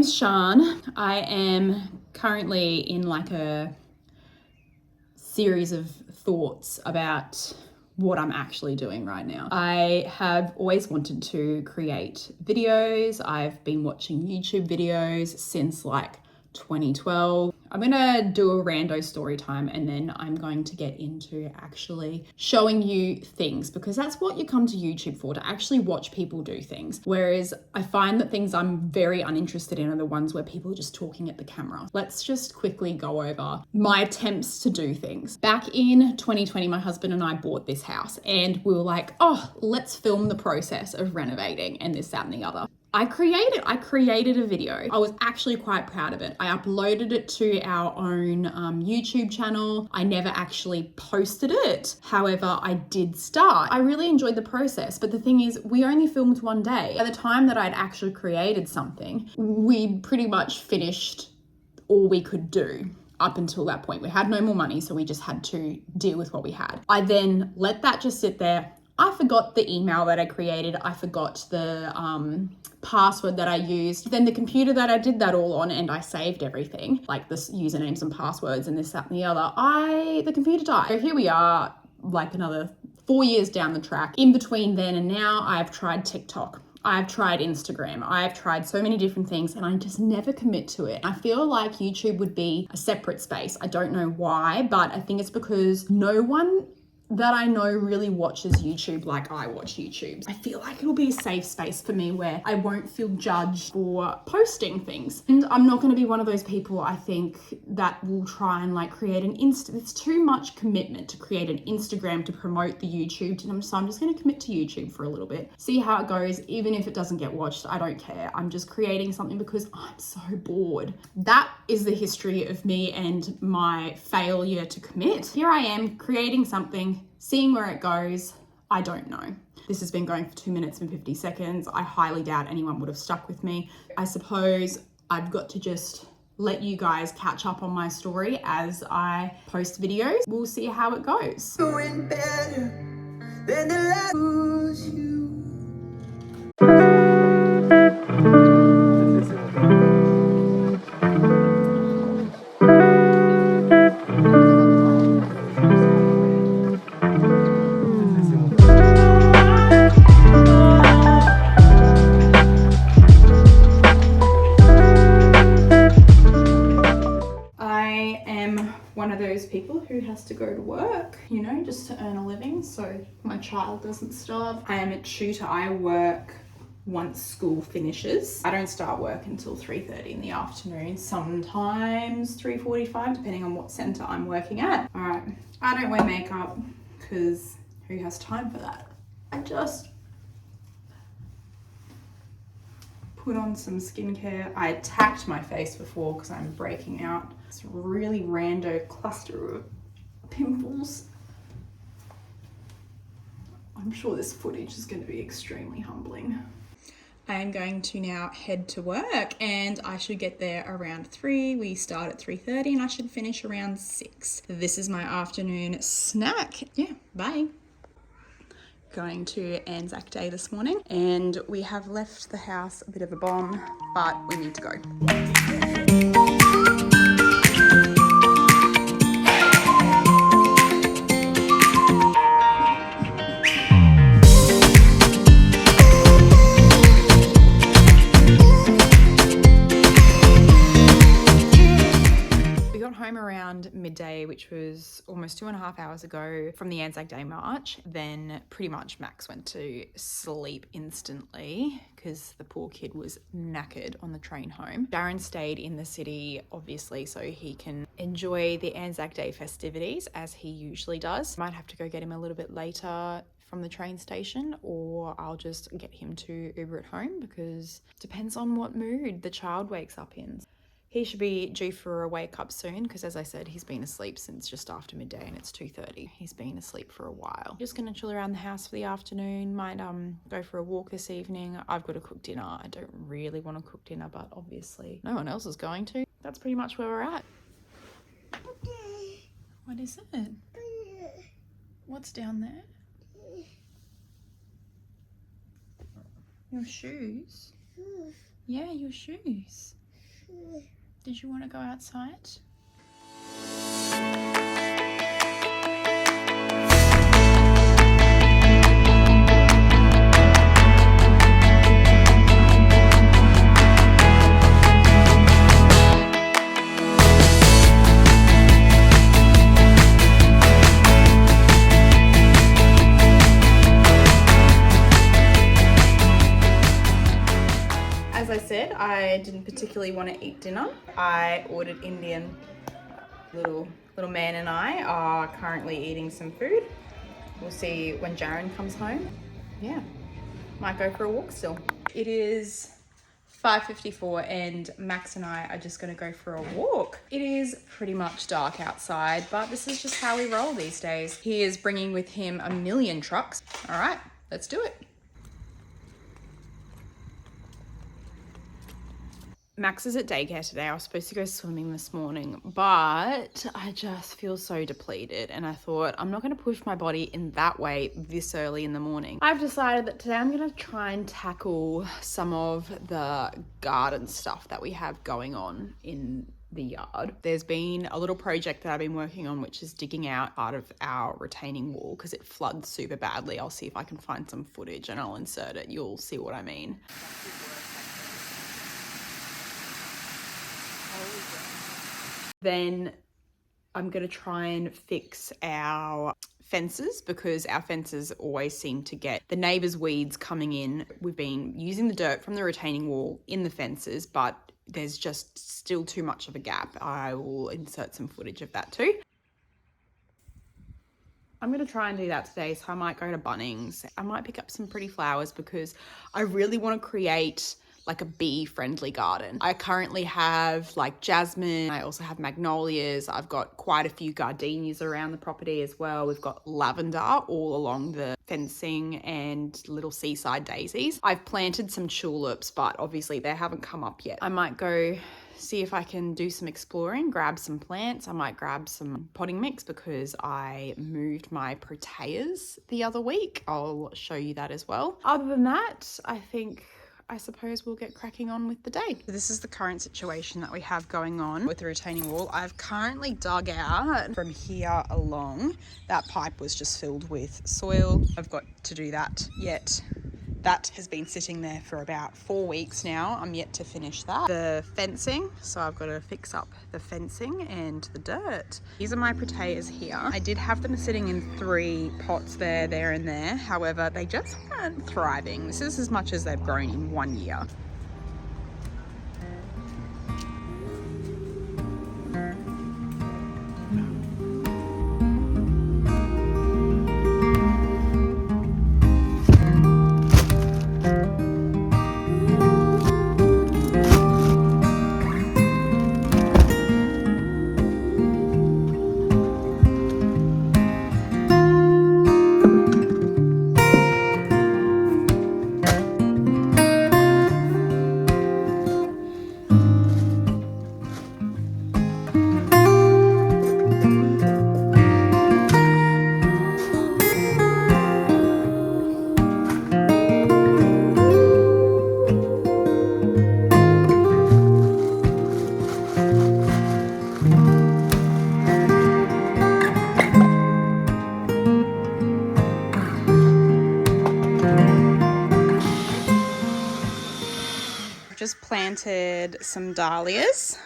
name's Shan. I am currently in like a series of thoughts about what I'm actually doing right now. I have always wanted to create videos. I've been watching YouTube videos since like 2012. I'm gonna do a rando story time and then I'm going to get into actually showing you things, because that's what you come to YouTube for, to actually watch people do things. Whereas I find that things I'm very uninterested in are the ones where people are just talking at the camera. Let's just quickly go over my attempts to do things. Back in 2020, my husband and I bought this house and we were like, oh, let's film the process of renovating and this, that, and the other. I created a video. I was actually quite proud of it. I uploaded it to our own YouTube channel. I never actually posted it. However, I did start. I really enjoyed the process, but the thing is, we only filmed one day. By the time that I'd actually created something, we pretty much finished all we could do. Up until that point, we had no more money, so we just had to deal with what we had. I then let that just sit there. I forgot the email that I created. I forgot the password that I used. Then the computer that I did that all on, and I saved everything, like the usernames and passwords and this, that, and the other. The computer died. So here we are, like another 4 years down the track. In between then and now, I've tried TikTok. I've tried Instagram. I've tried so many different things and I just never commit to it. I feel like YouTube would be a separate space. I don't know why, but I think it's because no one that I know really watches YouTube like I watch YouTube. I feel like it'll be a safe space for me where I won't feel judged for posting things. And I'm not going to be one of those people, I think, that will try and like create an it's too much commitment to create an Instagram to promote the YouTube. So I'm just going to commit to YouTube for a little bit, see how it goes. Even if it doesn't get watched, I don't care. I'm just creating something because I'm so bored. That is the history of me and my failure to commit. Here I am creating something, seeing where it goes. I don't know. This has been going for 2 minutes and 50 seconds. I highly doubt anyone would have stuck with me. I suppose I've got to just let you guys catch up on my story as I post videos. We'll see how it goes. Doing better than the last you. I am one of those people who has to go to work, you know, just to earn a living so my child doesn't starve. I am a tutor. I work once school finishes. I don't start work until 3:30 in the afternoon, sometimes 3:45, depending on what centre I'm working at. All right, I don't wear makeup because who has time for that? I just put on some skincare. I attacked my face before because I'm breaking out this really rando cluster of pimples. I'm sure this footage is going to be extremely humbling. I am going to now head to work and I should get there around 3. We start at 3:30 and I should finish around 6. This is my afternoon snack. Yeah, bye. Going to Anzac Day this morning and we have left the house a bit of a bomb, but we need to go. Home around midday, which was almost 2.5 hours ago from the Anzac Day march. Then pretty much Max went to sleep instantly because the poor kid was knackered on the train home. Darren stayed in the city, obviously, so he can enjoy the Anzac Day festivities as he usually does. Might have to go get him a little bit later from the train station, or I'll just get him to Uber it home because it depends on what mood the child wakes up in. He should be due for a wake up soon because, as I said, he's been asleep since just after midday and it's 2:30. He's been asleep for a while. Just gonna chill around the house for the afternoon. Might go for a walk this evening. I've got to cook dinner. I don't really want to cook dinner, but obviously no one else is going to. That's pretty much where we're at. What is it? What's down there? Your shoes? Yeah, your shoes. Did you want to go outside? As I said, I didn't particularly want to eat dinner. I ordered Indian. Little man and I are currently eating some food. We'll see when Jaren comes home. Yeah, might go for a walk still. It is 5:54 and Max and I are just going to go for a walk. It is pretty much dark outside, but this is just how we roll these days. He is bringing with him a million trucks. All right, let's do it. Max is at daycare today. I was supposed to go swimming this morning, but I just feel so depleted. And I thought, I'm not going to push my body in that way this early in the morning. I've decided that today I'm going to try and tackle some of the garden stuff that we have going on in the yard. There's been a little project that I've been working on, which is digging out part of our retaining wall because it floods super badly. I'll see if I can find some footage and I'll insert it. You'll see what I mean. Then I'm going to try and fix our fences because our fences always seem to get the neighbours' weeds coming in. We've been using the dirt from the retaining wall in the fences, but there's just still too much of a gap. I will insert some footage of that too. I'm going to try and do that today, so I might go to Bunnings. I might pick up some pretty flowers because I really want to create like a bee-friendly garden. I currently have like jasmine. I also have magnolias. I've got quite a few gardenias around the property as well. We've got lavender all along the fencing and little seaside daisies. I've planted some tulips, but obviously they haven't come up yet. I might go see if I can do some exploring, grab some plants. I might grab some potting mix because I moved my proteas the other week. I'll show you that as well. Other than that, I suppose we'll get cracking on with the day. This is the current situation that we have going on with the retaining wall. I've currently dug out from here along. That pipe was just filled with soil. I've got to do that yet. That has been sitting there for about 4 weeks now. I'm yet to finish that. The fencing, so I've got to fix up the fencing and the dirt. These are my proteas here. I did have them sitting in 3 pots there and there. However, they just aren't thriving. This is as much as they've grown in 1 year. Just planted some dahlias.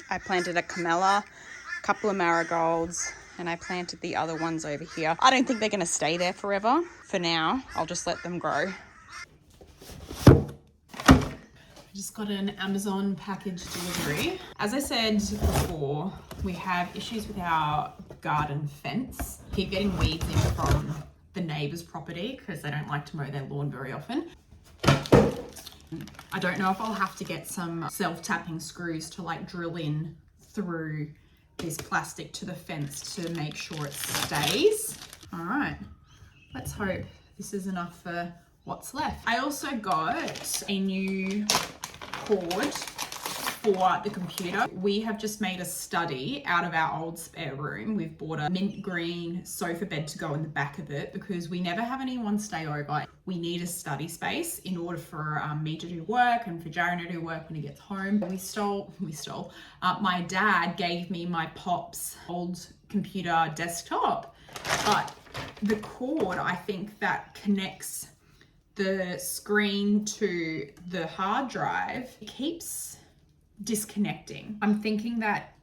I planted a camellia, a couple of marigolds, and I planted the other ones over here. I don't think they're going to stay there forever. For now, I'll just let them grow. I just got an Amazon package delivery. As I said before, we have issues with our garden fence. Keep getting weeds in from the neighbour's property because they don't like to mow their lawn very often. I don't know if I'll have to get some self-tapping screws to like drill in through this plastic to the fence to make sure it stays. All right, let's hope this is enough for what's left. I also got a new cord for the computer. We have just made a study out of our old spare room. We've bought a mint green sofa bed to go in the back of it because we never have anyone stay over. We need a study space in order for me to do work and for Jaron to do work when he gets home. My dad gave me my Pop's old computer desktop, but the cord, I think, that connects the screen to the hard drive keeps disconnecting. I'm thinking that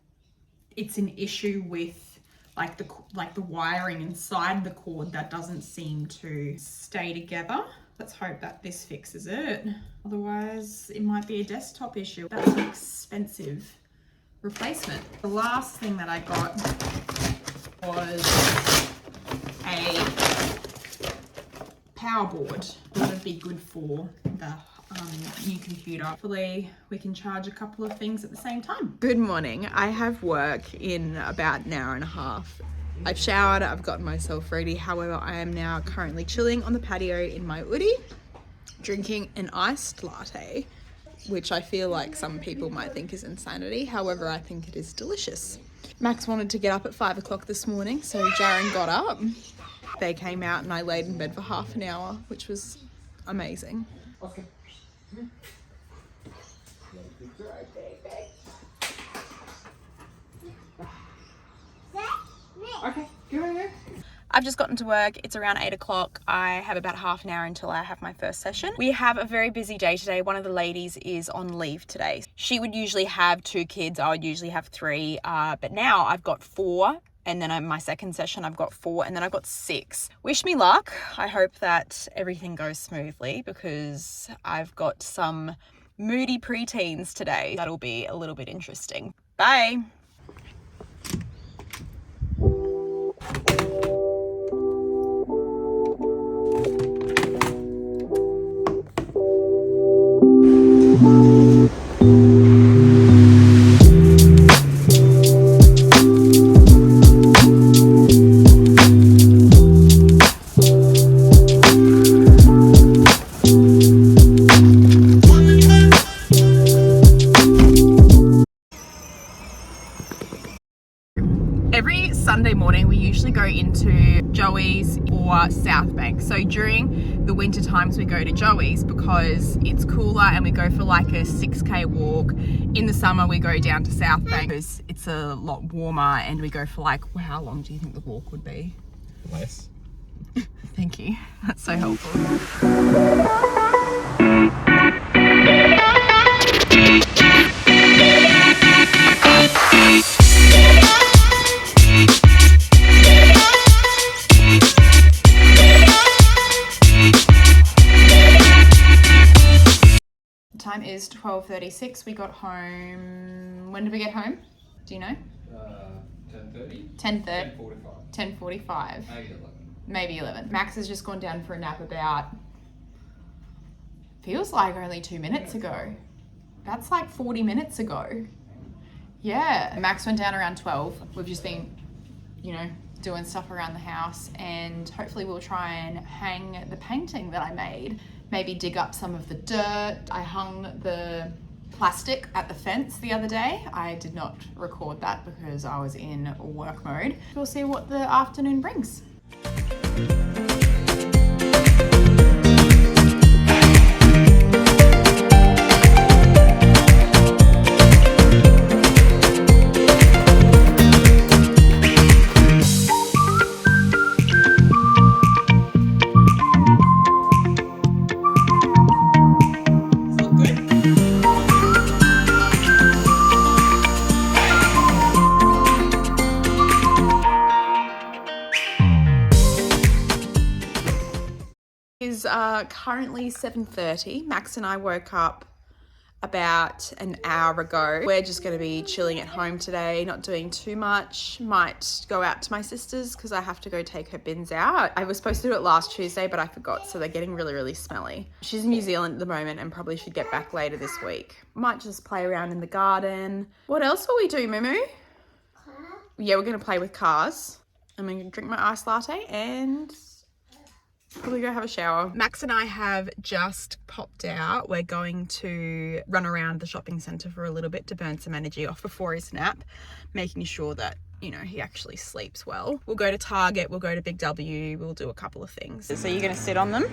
it's an issue with like the wiring inside the cord that doesn't seem to stay together. Let's hope that this fixes it. Otherwise, it might be a desktop issue. That's an expensive replacement. The last thing that I got was a power board. Thought it'd be good for the new computer. Hopefully we can charge a couple of things at the same time. Good morning. I have work in about an hour and a half. I've showered, I've gotten myself ready. However, I am now currently chilling on the patio in my hoodie, drinking an iced latte, which I feel like some people might think is insanity. However, I think it is delicious. Max wanted to get up at 5 o'clock this morning, so Jaron got up. They came out and I laid in bed for half an hour, which was amazing. Okay. Okay, go. I've just gotten to work. It's around 8 o'clock. I have about half an hour until I have my first session. We have a very busy day today. One of the ladies is on leave today. She would usually have 2 kids. I would usually have 3, but now I've got 4. And then my second session, I've got 4, and then I've got 6. Wish me luck. I hope that everything goes smoothly because I've got some moody preteens today. That'll be a little bit interesting. Bye. Every Sunday morning we usually go into Joey's or South Bank. So during the winter times we go to Joey's because it's cooler and we go for like a 6k walk. In the summer we go down to South Bank because it's a lot warmer and we go for like, how long do you think the walk would be? Less. Thank you, that's so helpful. Time is 12:36. We got home. When did we get home? Do you know? 10:30. 10:30. 10:45. 10:45. Maybe 11. Maybe 11. Max has just gone down for a nap about, feels like only 2 minutes ago. That's like 40 minutes ago. Yeah. Max went down around 12. We've just been, doing stuff around the house, and hopefully we'll try and hang the painting that I made. Maybe dig up some of the dirt. I hung the plastic at the fence the other day. I did not record that because I was in work mode. We'll see what the afternoon brings. Is currently 7:30. Max and I woke up about an hour ago. We're just going to be chilling at home today, not doing too much. Might go out to my sister's because I have to go take her bins out. I was supposed to do it last Tuesday, but I forgot, so they're getting really, really smelly. She's in New Zealand at the moment and probably should get back later this week. Might just play around in the garden. What else will we do, Moo? Yeah, we're going to play with cars. I'm going to drink my iced latte and Probably go have a shower. Max and I have just popped out. We're going to run around the shopping centre for a little bit to burn some energy off before his nap, making sure that, you know, he actually sleeps well. We'll go to Target, we'll go to Big W, we'll do a couple of things. So you're going to sit on them?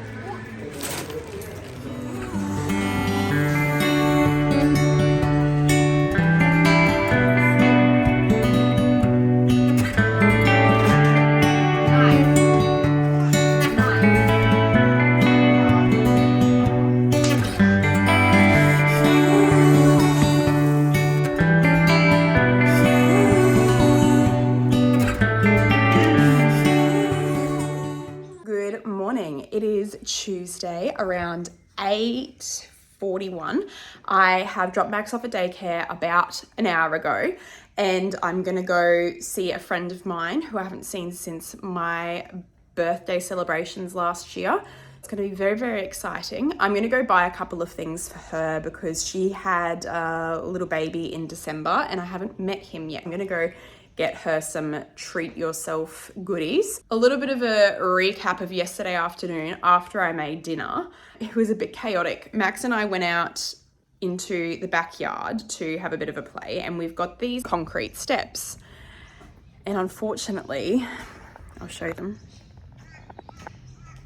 Good morning. It is Tuesday around 8:41. I have dropped Max off at daycare about an hour ago, and I'm going to go see a friend of mine who I haven't seen since my birthday celebrations last year. It's going to be very, very exciting. I'm going to go buy a couple of things for her because she had a little baby in December and I haven't met him yet. I'm going to go get her some treat yourself goodies. A little bit of a recap of yesterday afternoon after I made dinner. It was a bit chaotic. Max and I went out into the backyard to have a bit of a play, and we've got these concrete steps. And unfortunately, I'll show them.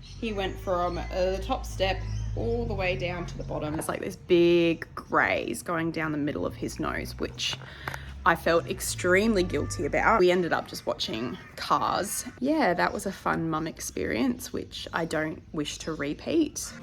He went from the top step all the way down to the bottom. It's like this big graze going down the middle of his nose, which I felt extremely guilty about. We ended up just watching Cars. Yeah, that was a fun mum experience, which I don't wish to repeat.